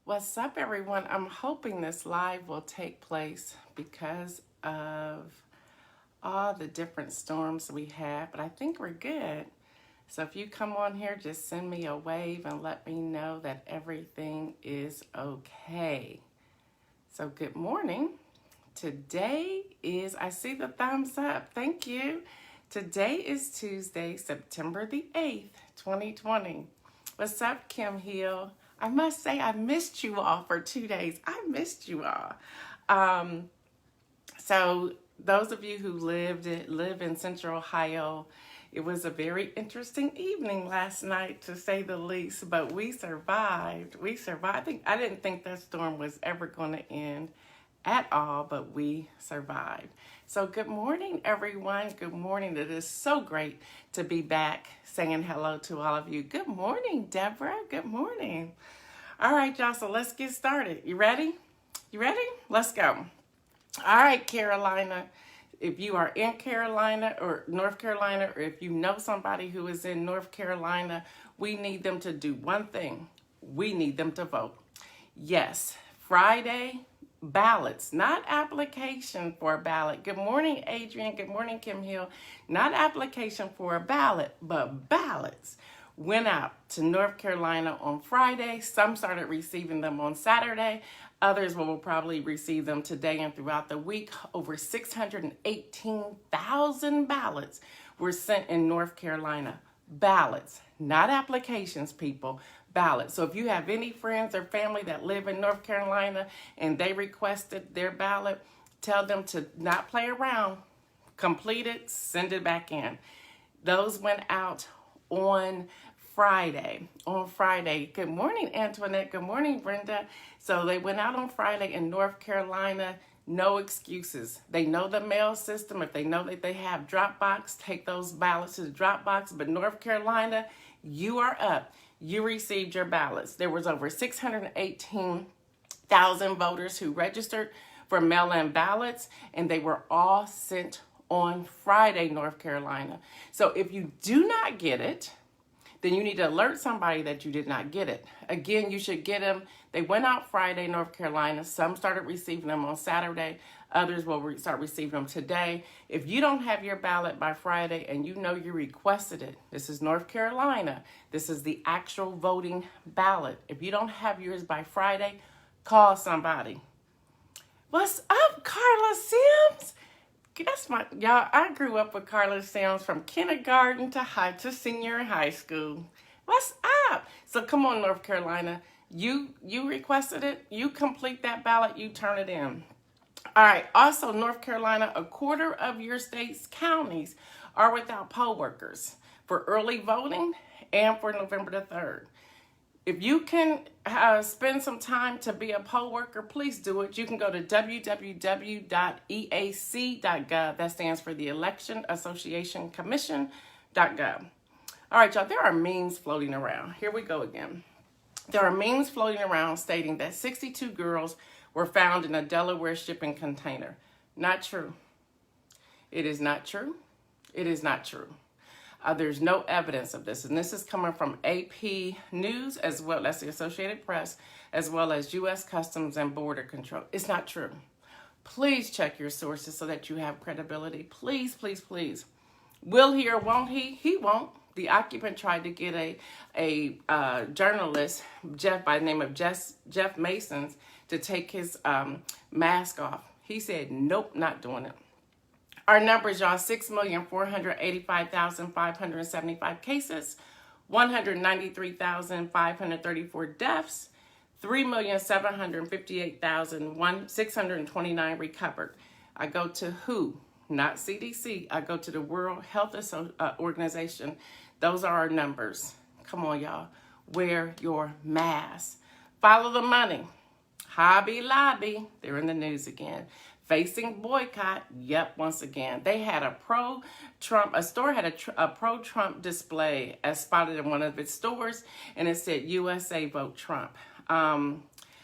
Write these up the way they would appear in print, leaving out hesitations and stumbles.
What's up, everyone? I'm hoping this live will take place because of all the different storms we have, but I think we're good. So if you come on here, just send me a wave and let me know that everything is okay. So good morning. Today is, I see the thumbs up. Thank you. Today is Tuesday, September the 8th, 2020. What's up, Kim Hill? I must say I missed you all for 2 days. I missed you all. So those of you who live in Central Ohio, it was a very interesting evening last night, to say the least, but we survived. We survived. I didn't think that storm was ever going to end at all, but we survived. So good morning, everyone. Good morning. It is so great to be back saying hello to all of you. Good morning, Deborah. Good morning. All right, y'all, so let's get started. You ready? You ready? Let's go. All right, Carolina. If you are in Carolina or North Carolina, or if you know somebody who is in North Carolina, we need them to do one thing. We need them to vote. Yes, Friday, ballots, not application for a ballot. Good morning, Adrian. Good morning, Kim Hill. Not application for a ballot, but ballots went out to North Carolina on Friday. Some started receiving them on Saturday. Others will probably receive them today and throughout the week. Over 618,000 ballots were sent in North Carolina. Ballots, not applications, people. Ballots. So if you have any friends or family that live in North Carolina and they requested their ballot, tell them to not play around. Complete it, send it back in. Those went out on Friday. Good morning, Antoinette. Good morning, Brenda. So they went out on Friday in North Carolina. No excuses. They know the mail system. If they know that they have Dropbox, take those ballots to the Dropbox. But North Carolina, you are up. You received your ballots. There was over 618,000 voters who registered for mail-in ballots, and they were all sent on Friday, North Carolina. So if you do not get it, then you need to alert somebody that you did not get it. Again, you should get them. They went out Friday, North Carolina. Some started receiving them on Saturday. Others will start receiving them today. If you don't have your ballot by Friday and you know you requested it, this is North Carolina. This is the actual voting ballot. If you don't have yours by Friday, call somebody. What's up, Carla Sims? That's y'all, I grew up with Carla Sims from kindergarten to senior in high school. What's up? So come on, North Carolina. You requested it. You complete that ballot. You turn it in. All right. Also, North Carolina, a quarter of your state's counties are without poll workers for early voting and for November the 3rd. If you can spend some time to be a poll worker, please do it. You can go to www.eac.gov. That stands for the Election Association Commission.gov. All right, y'all, there are memes floating around. Here we go again. There are memes floating around stating that 62 girls were found in a Delaware shipping container. Not true. It is not true. It is not true. There's no evidence of this. And this is coming from AP News, as well as the Associated Press, as well as U.S. Customs and Border Control. It's not true. Please check your sources so that you have credibility. Please, please, please. Will he or won't he? He won't. The occupant tried to get a journalist, Jeff, by the name of Jeff Masons, to take his mask off. He said, nope, not doing it. Our numbers, y'all, 6,485,575 cases, 193,534 deaths, 3,758,629 recovered. I go to WHO, not CDC. I go to the World Health Organization. Those are our numbers. Come on, y'all. Wear your mask. Follow the money. Hobby Lobby, they're in the news again. Facing boycott, yep, once again. They had a store had a pro-Trump display as spotted in one of its stores, and it said, USA vote Trump.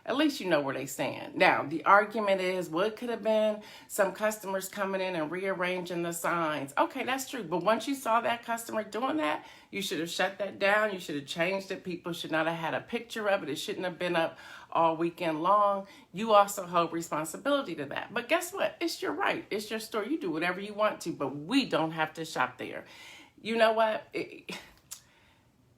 At least you know where they stand. Now, the argument is, well, it could have been some customers coming in and rearranging the signs. Okay, that's true. But once you saw that customer doing that, you should have shut that down. You should have changed it. People should not have had a picture of it. It shouldn't have been up all weekend long. You also hold responsibility to that. But guess what? It's your right. It's your store. You do whatever you want to, but we don't have to shop there. You know what?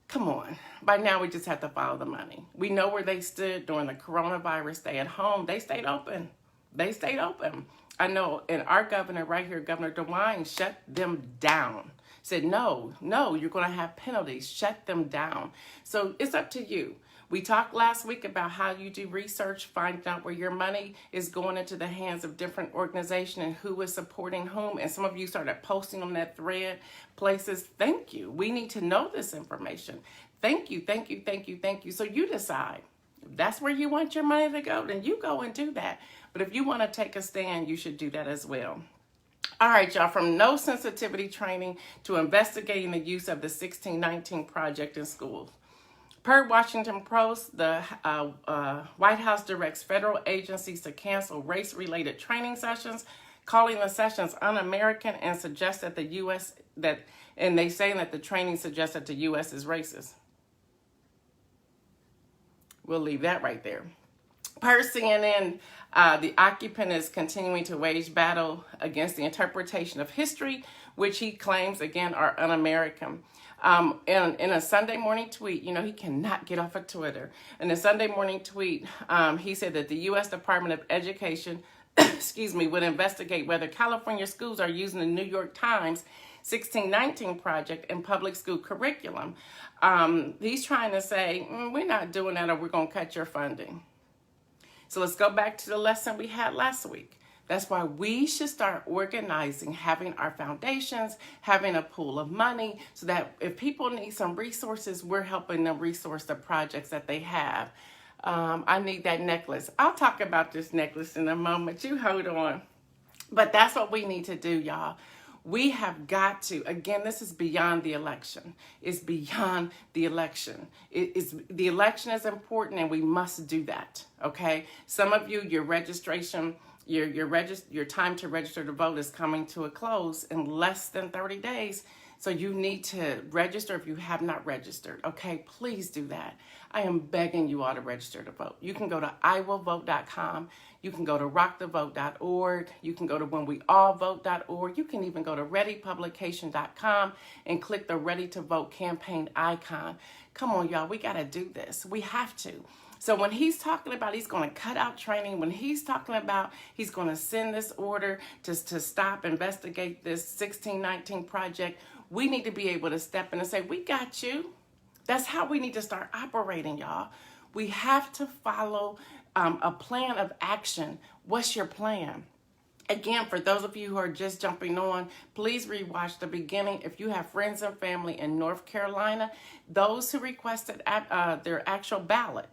Come on. By now, we just have to follow the money. We know where they stood during the coronavirus stay at home. They stayed open. They stayed open. I know, and our governor right here, Governor DeWine, shut them down. Said, no, you're going to have penalties. Shut them down. So it's up to you. We talked last week about how you do research, find out where your money is going into the hands of different organizations and who is supporting whom. And some of you started posting on that thread places. Thank you. We need to know this information. Thank you. So you decide. If that's where you want your money to go, then you go and do that. But if you want to take a stand, you should do that as well. All right, y'all, from no sensitivity training to investigating the use of the 1619 Project in schools. Per Washington Post, the White House directs federal agencies to cancel race-related training sessions, calling the sessions un-American, and suggests that the U.S. and they say that the training suggests that the U.S. is racist. We'll leave that right there. Per CNN, the occupant is continuing to wage battle against the interpretation of history, which he claims, again, are un-American. In a Sunday morning tweet, he cannot get off of Twitter. In a Sunday morning tweet, he said that the U.S. Department of Education, would investigate whether California schools are using the New York Times 1619 Project in public school curriculum. He's trying to say, we're not doing that or we're going to cut your funding. So let's go back to the lesson we had last week. That's why we should start organizing, having our foundations, having a pool of money, so that if people need some resources, we're helping them resource the projects that they have. I need that necklace. I'll talk about this necklace in a moment. You hold on. But that's what we need to do, y'all. We have got to, again, this is beyond the election. It's beyond the election. The election is important and we must do that, okay? Some of you, your registration, your time to register to vote is coming to a close in less than 30 days. So you need to register if you have not registered, okay? Please do that. I am begging you all to register to vote. You can go to iwillvote.com. You can go to rockthevote.org. You can go to whenweallvote.org. You can even go to readypublication.com and click the Ready to Vote campaign icon. Come on, y'all. We got to do this. We have to. So when he's talking about he's going to cut out training, when he's talking about he's going to send this order to stop, investigate this 1619 project, we need to be able to step in and say, we got you. That's how we need to start operating, y'all. We have to follow a plan of action. What's your plan? Again, for those of you who are just jumping on, please rewatch the beginning. If you have friends and family in North Carolina, those who requested their actual ballot,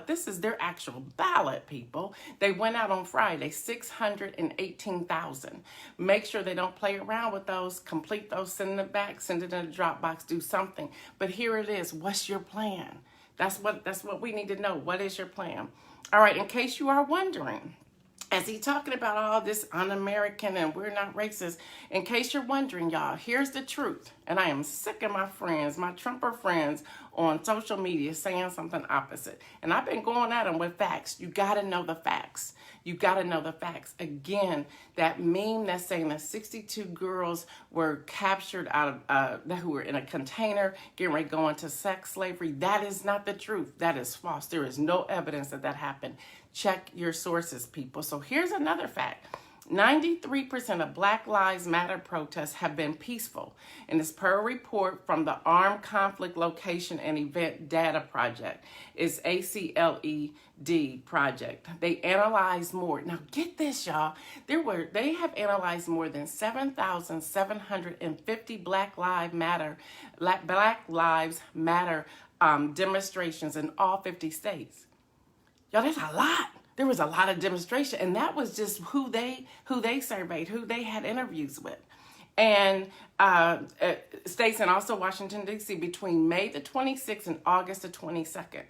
this is their actual ballot, people. They went out on Friday, 618,000. Make sure they don't play around with those, complete those, send them back, send it in a Dropbox, do something. But here it is. What's your plan? That's what we need to know. What is your plan? All right, in case you are wondering, as he's talking about all this un-American and we're not racist, in case you're wondering, y'all, here's the truth. And I am sick of my friends, my Trumper friends on social media saying something opposite. And I've been going at them with facts. You got to know the facts. You got to know the facts. Again, that meme that's saying that 62 girls were captured out of, who were in a container, getting ready to go into sex slavery. That is not the truth. That is false. There is no evidence that that happened. Check your sources, people. So here's another fact. 93% of Black Lives Matter protests have been peaceful, and it's per a report from the Armed Conflict Location and Event Data Project. It's ACLED project. They analyzed more. Now get this, y'all. They have analyzed more than 7,750 Black Lives Matter demonstrations in all 50 states. Y'all, that's a lot. There was a lot of demonstration, and that was just who they surveyed, who they had interviews with. And states and also Washington, D.C. between May the 26th and August the 22nd.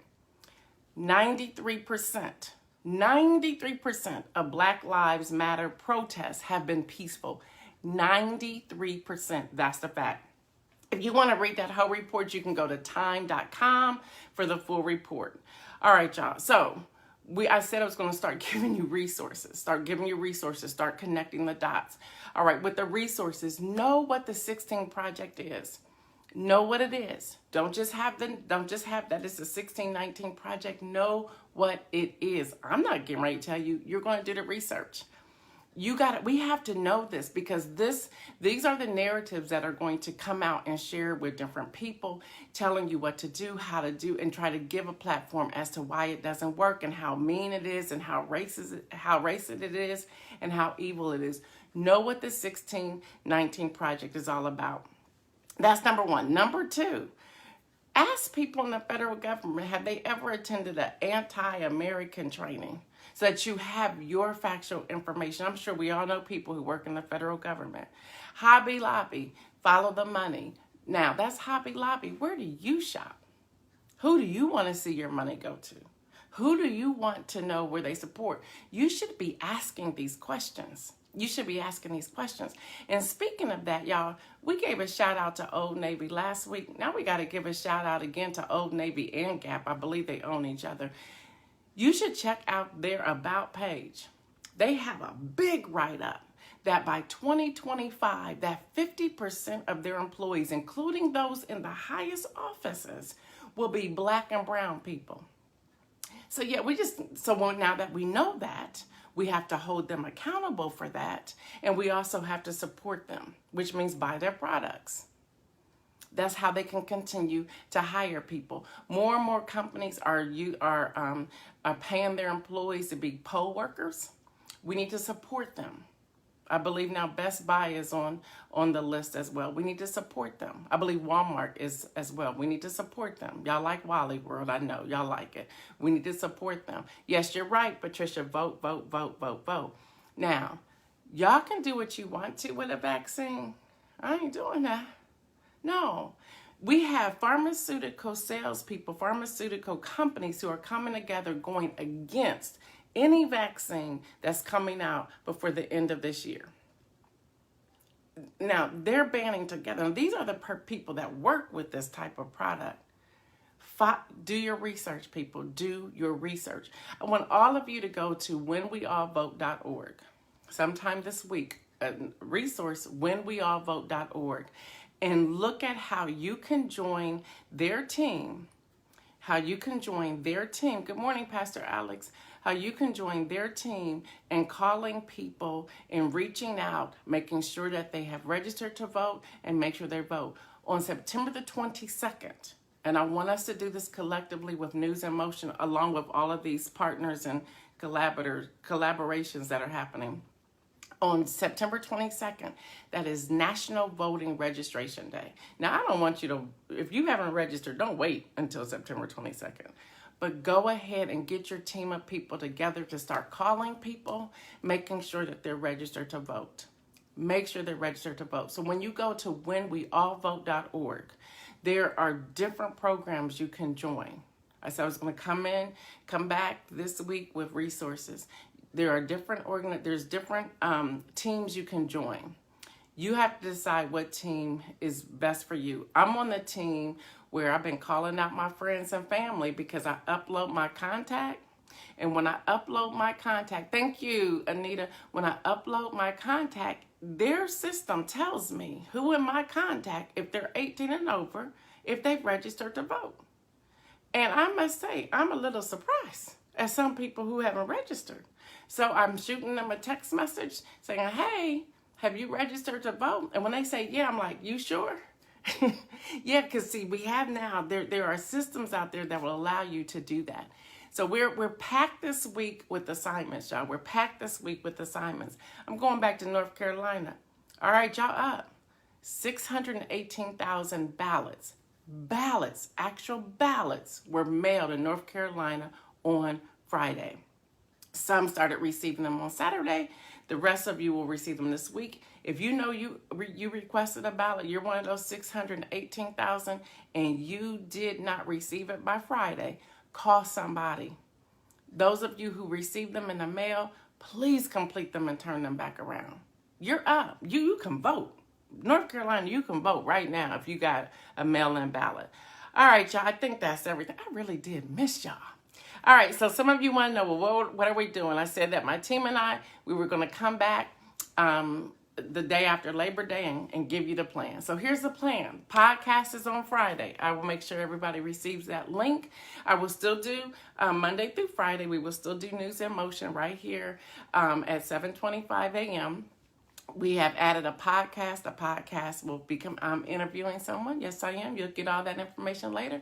93% of Black Lives Matter protests have been peaceful. 93%, that's the fact. If you want to read that whole report, you can go to time.com for the full report. All right, y'all. So I said I was going to start giving you resources, start connecting the dots. All right, with the resources, know what the 16 project is. Know what it is. Don't just have that it's a 1619 project. Know what it is. I'm not getting ready to tell you. You're going to do the research. We have to know this, because these are the narratives that are going to come out and share with different people, telling you what to do, how to do, and try to give a platform as to why it doesn't work, and how mean it is, and how racist it is, and how evil it is. Know what the 1619 project is all about. That's number one. Number two, ask people in the federal government, have they ever attended an Anti-American training, so that you have your factual information. I'm sure we all know people who work in the federal government. Hobby Lobby, follow the money. Now, that's Hobby Lobby. Where do you shop? Who do you want to see your money go to? Who do you want to know where they support? You should be asking these questions. You should be asking these questions. And speaking of that, y'all, we gave a shout out to Old Navy last week. Now we got to give a shout out again to Old Navy and Gap. I believe they own each other. You should check out their About page. They have a big write-up that by 2025, that 50% of their employees, including those in the highest offices, will be Black and brown people. So yeah, now that we know that, we have to hold them accountable for that. And we also have to support them, which means buy their products. That's how they can continue to hire people. More and more companies are paying their employees to be poll workers. We need to support them. I believe now Best Buy is on the list as well. We need to support them. I believe Walmart is as well. We need to support them. Y'all like Wally World. I know. Y'all like it. We need to support them. Yes, you're right, Patricia. Vote, vote, vote, vote, vote. Now, y'all can do what you want to with a vaccine. I ain't doing that. No. We have pharmaceutical salespeople, pharmaceutical companies who are coming together going against any vaccine that's coming out before the end of this year. Now, they're banding together. And these are the people that work with this type of product. Do your research, people. Do your research. I want all of you to go to whenweallvote.org sometime this week. A resource, whenweallvote.org. And look at how you can join their team. Good morning, Pastor Alex. How you can join their team and calling people and reaching out, making sure that they have registered to vote and make sure they vote. On September the 22nd, and I want us to do this collectively with News in Motion, along with all of these partners and collaborations that are happening. On September 22nd, that is National Voting Registration Day. Now, I don't want you to, if you haven't registered, don't wait until September 22nd. But go ahead and get your team of people together to start calling people, making sure that they're registered to vote. Make sure they're registered to vote. So when you go to whenweallvote.org, there are different programs you can join. I said I was going to come back this week with resources. There are different teams you can join. You have to decide what team is best for you. I'm on the team where I've been calling out my friends and family because I upload my contact. And when I upload my contact, thank you, Anita. When I upload my contact, their system tells me who in my contact, if they're 18 and over, if they've registered to vote. And I must say, I'm a little surprised at some people who haven't registered. So I'm shooting them a text message saying, hey, have you registered to vote? And when they say, yeah, I'm like, you sure? Yeah, because see, we have now, there are systems out there that will allow you to do that. So we're packed this week with assignments, y'all. We're packed this week with assignments. I'm going back to North Carolina. All right, y'all up. 618,000 ballots, actual ballots were mailed in North Carolina on Friday. Some started receiving them on Saturday. The rest of you will receive them this week. If you know you requested a ballot, you're one of those 618,000 and you did not receive it by Friday, call somebody. Those of you who receive them in the mail, please complete them and turn them back around. You're up. You can vote. North Carolina, you can vote right now if you got a mail-in ballot. All right, y'all, I think that's everything. I really did miss y'all. All right, so some of you want to know, well, what are we doing? I said that my team and I, we were going to come back the day after Labor Day and give you the plan. So here's the plan. Podcast is on Friday. I will make sure everybody receives that link. I will still do Monday through Friday. We will still do News in Motion right here at 7:25 a.m. We have added a podcast. The podcast will become, I'm interviewing someone. Yes, I am. You'll get all that information later.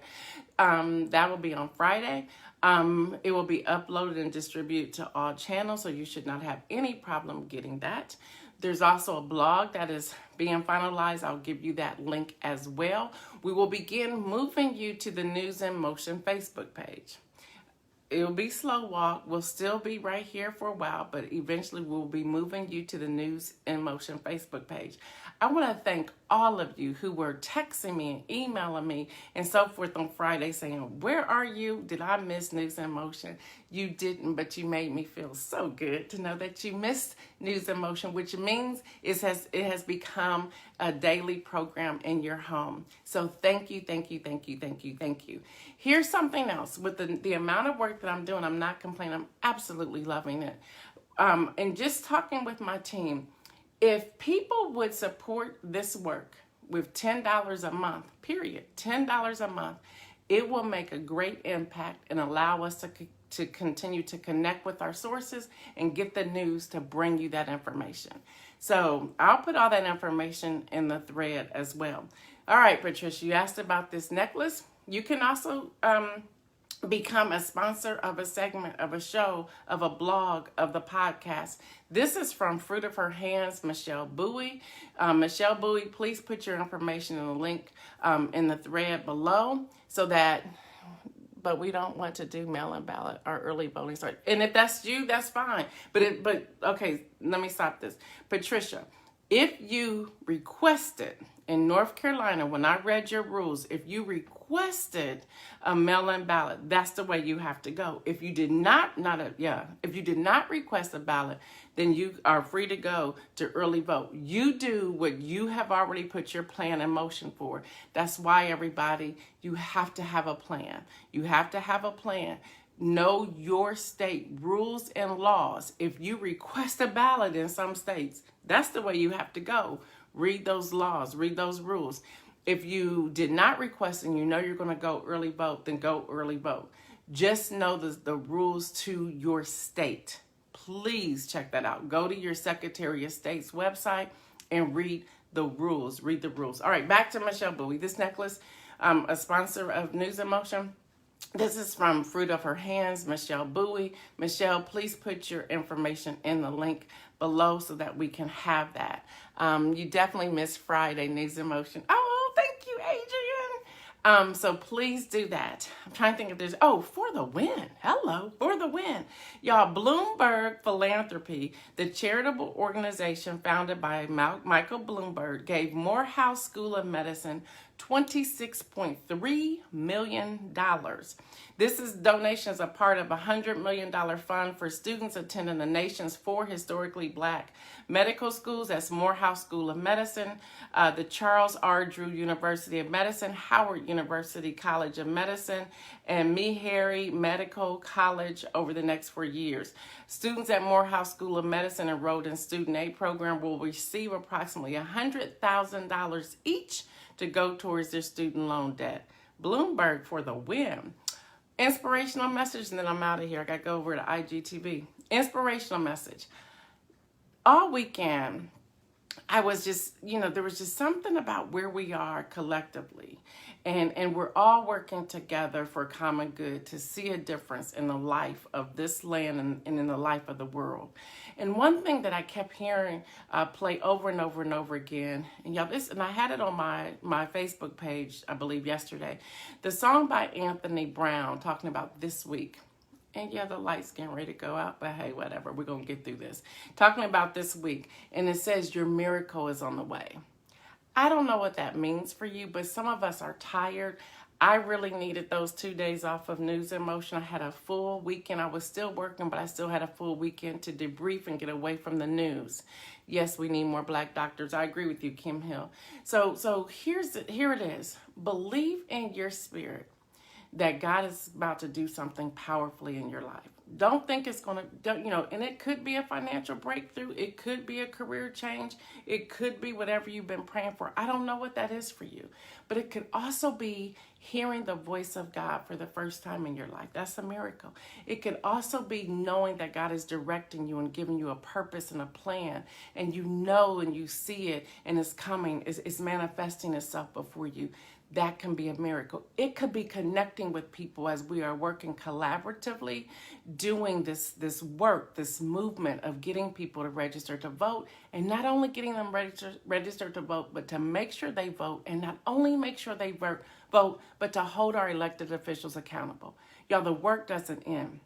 That will be on Friday. It will be uploaded and distributed to all channels, so you should not have any problem getting that. There's also a blog that is being finalized. I'll give you that link as well. We will begin moving you to the News in Motion Facebook page. It'll be slow walk. We'll still be right here for a while, but eventually we'll be moving you to the News in Motion Facebook page. I want to thank all of you who were texting me and emailing me and so forth on Friday saying, where are you? Did I miss News in Motion? You didn't, but you made me feel so good to know that you missed News in Motion, which means it has become a daily program in your home. So thank you, thank you, thank you, thank you, thank you. Here's something else. With the amount of work that I'm doing, I'm not complaining. I'm absolutely loving it. And just talking with my team, if people would support this work with $10 a month, period, $10 a month, it will make a great impact and allow us to continue to connect with our sources and get the news to bring you that information. So I'll put all that information in the thread as well. All right, Patricia, you asked about this necklace. You can also become a sponsor of a segment of a show, of a blog, of the podcast. This is from Fruit of Her Hands, Michelle Bowie. Michelle Bowie, please put your information in the link in the thread below so that, but we don't want to do mail-in ballot or early voting. Sorry. And if that's you, that's fine. But okay, let me stop this. Patricia, if you requested in North Carolina, when I read your rules, if you requested a mail-in ballot, that's the way you have to go. If you did not request a ballot, then you are free to go to early vote. You do what you have already put your plan in motion for. That's why, everybody, you have to have a plan. You have to have a plan. Know your state rules and laws. If you request a ballot in some states, that's the way you have to go. Read those laws, read those rules. If you did not request and you know you're going to go early vote, then go early vote. Just know the rules to your state. Please check that out. Go to your Secretary of State's website and read the rules. Read the rules. All right, back to Michelle Bowie. This necklace, a sponsor of News in Motion. This is from Fruit of Her Hands, Michelle Bowie. Michelle, please put your information in the link below so that we can have that. You definitely missed Friday News in Motion. Oh, thank you, Adrian. So please do that. I'm trying to think if there's, For the Win. Hello, For the Win. Y'all, Bloomberg Philanthropy, the charitable organization founded by Michael Bloomberg, gave Morehouse School of Medicine $26.3 million. This is donations a part of a $100 million fund for students attending the nation's 4 historically Black medical schools. That's Morehouse School of Medicine, the Charles R. Drew University of Medicine, Howard University College of Medicine, and Meharry Medical College over the next 4 years. Students at Morehouse School of Medicine enrolled in student aid program will receive approximately $100,000 each to go towards their student loan debt. Bloomberg for the win. Inspirational message, and then I'm out of here. I got to go over to IGTV. Inspirational message. All weekend, I was just, there was just something about where we are collectively. And we're all working together for common good to see a difference in the life of this land and in the life of the world. And one thing that I kept hearing play over and over and over again, and I had it on my Facebook page, I believe yesterday, the song by Anthony Brown talking about this week. And the light's getting ready to go out, but hey, whatever, we're going to get through this. Talking about this week, and it says, your miracle is on the way. I don't know what that means for you, but some of us are tired. I really needed those 2 days off of news and motion. I had a full weekend. I was still working, but I still had a full weekend to debrief and get away from the news. Yes, we need more Black doctors. I agree with you, Kim Hill. So here it is. Believe in your spirit that God is about to do something powerfully in your life. Don't think it's going to, and it could be a financial breakthrough. It could be a career change. It could be whatever you've been praying for. I don't know what that is for you, but it could also be hearing the voice of God for the first time in your life. That's a miracle. It could also be knowing that God is directing you and giving you a purpose and a plan, and you know and you see it, and it's coming, it's manifesting itself before you. That can be a miracle. It could be connecting with people as we are working collaboratively, doing this work, this movement of getting people to register to vote, and not only getting them registered to vote, but to make sure they vote, and not only make sure they vote, but to hold our elected officials accountable. Y'all, the work doesn't end.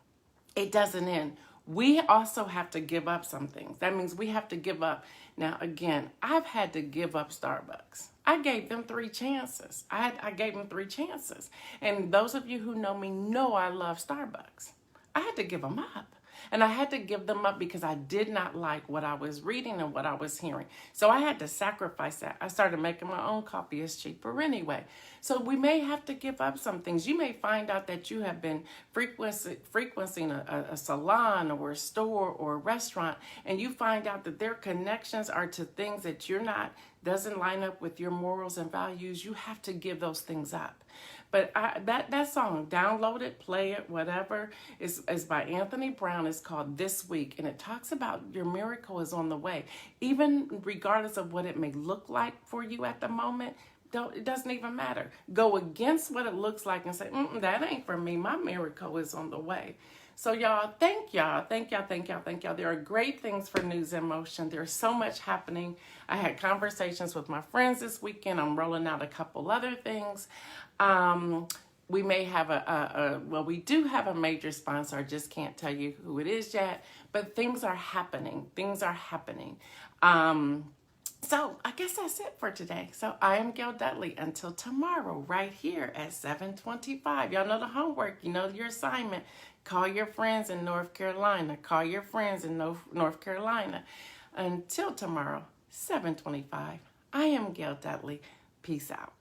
It doesn't end. We also have to give up some things. That means we have to give up. Now, again, I've had to give up Starbucks. I gave them 3 chances. I gave them 3 chances. And those of you who know me know I love Starbucks. I had to give them up. And I had to give them up because I did not like what I was reading and what I was hearing. So I had to sacrifice that. I started making my own coffee. It's cheaper anyway. So we may have to give up some things. You may find out that you have been frequenting a salon or a store or a restaurant, and you find out that their connections are to things that doesn't line up with your morals and values. You have to give those things up. But that song, download it, play it, whatever, is by Anthony Brown. It's called This Week, and it talks about your miracle is on the way. Even regardless of what it may look like for you at the moment, it doesn't even matter. Go against what it looks like and say, that ain't for me. My miracle is on the way. So y'all, thank y'all. There are great things for News in Motion. There's so much happening. I had conversations with my friends this weekend. I'm rolling out a couple other things. We may have we do have a major sponsor. I just can't tell you who it is yet, but things are happening. So I guess that's it for today. So I am Gail Dudley. Until tomorrow, right here at 7:25. Y'all know the homework. You know your assignment. Call your friends in North Carolina. Call your friends in North Carolina. Until tomorrow, 7:25. I am Gail Dudley. Peace out.